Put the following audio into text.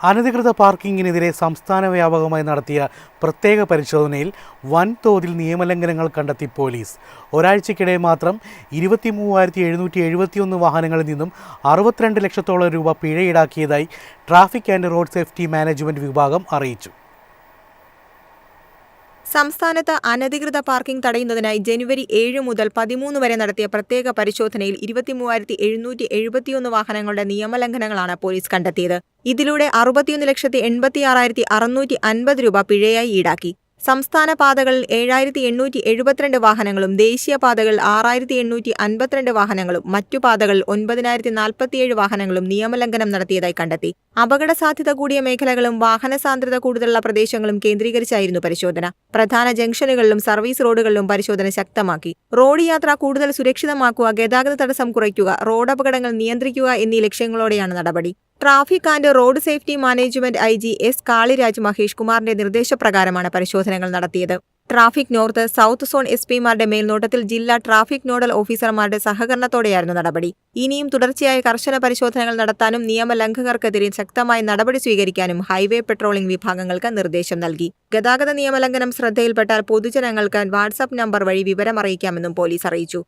അനധികൃത പാർക്കിങ്ങിനെതിരെ സംസ്ഥാന വ്യാപകമായി നടത്തിയ പ്രത്യേക പരിശോധനയിൽ വൻതോതിൽ നിയമലംഘനങ്ങൾ കണ്ടെത്തി പോലീസ്. ഒരാഴ്ചയ്ക്കിടെ മാത്രം 23,771 വാഹനങ്ങളിൽ നിന്നും 62 ലക്ഷത്തോളം രൂപ പിഴ ഈടാക്കിയതായി traffic and road safety management വിഭാഗം അറിയിച്ചു. സംസ്ഥാനത്ത് അനധികൃത പാർക്കിംഗ് തടയുന്നതിനായി ജനുവരി 7 മുതൽ 13 വരെ നടത്തിയ പ്രത്യേക പരിശോധനയിൽ 23,771 വാഹനങ്ങളുടെ നിയമലംഘനങ്ങളാണ് പോലീസ് കണ്ടെത്തിയത്. ഇതിലൂടെ 61,86,650 രൂപ പിഴയായി ഈടാക്കി. സംസ്ഥാന പാതകളിൽ 7,872 വാഹനങ്ങളും ദേശീയപാതകളിൽ 6,852 വാഹനങ്ങളും മറ്റു പാതകളിൽ 9,047 വാഹനങ്ങളും നിയമലംഘനം നടത്തിയതായി കണ്ടെത്തി. അപകട സാധ്യത കൂടിയ മേഖലകളും വാഹന സാന്ദ്രത കൂടുതലുള്ള പ്രദേശങ്ങളും കേന്ദ്രീകരിച്ചായിരുന്നു പരിശോധന. പ്രധാന ജംഗ്ഷനുകളിലും സർവീസ് റോഡുകളിലും പരിശോധന ശക്തമാക്കി. റോഡ് യാത്ര കൂടുതൽ സുരക്ഷിതമാക്കുക, ഗതാഗത തടസ്സം കുറയ്ക്കുക, റോഡപകടങ്ങൾ നിയന്ത്രിക്കുക എന്നീ ലക്ഷ്യങ്ങളോടെയാണ് നടപടി. Traffic and road safety management IG S Kaliraj Mahesh കുമാറിന്റെ നിർദ്ദേശപ്രകാരമാണ് പരിശോധനകൾ നടത്തിയത്. ട്രാഫിക് നോർത്ത്, സൗത്ത് സോൺ SP-മാരുടെ മേൽനോട്ടത്തിൽ ജില്ലാ ട്രാഫിക് നോഡൽ ഓഫീസർമാരുടെ സഹകരണത്തോടെയായിരുന്നു നടപടി. ഇനിയും തുടർച്ചയായ കർശന പരിശോധനകൾ നടത്താനും നിയമലംഘകർക്കെതിരെ ശക്തമായ നടപടി സ്വീകരിക്കാനും ഹൈവേ പെട്രോളിംഗ് വിഭാഗങ്ങൾക്ക് നിർദ്ദേശം നൽകി. ഗതാഗത നിയമലംഘനം ശ്രദ്ധയിൽപ്പെട്ടാൽ പൊതുജനങ്ങൾക്ക് വാട്സാപ്പ് നമ്പർ വഴി വിവരം അറിയിക്കാമെന്നും പോലീസ് അറിയിച്ചു.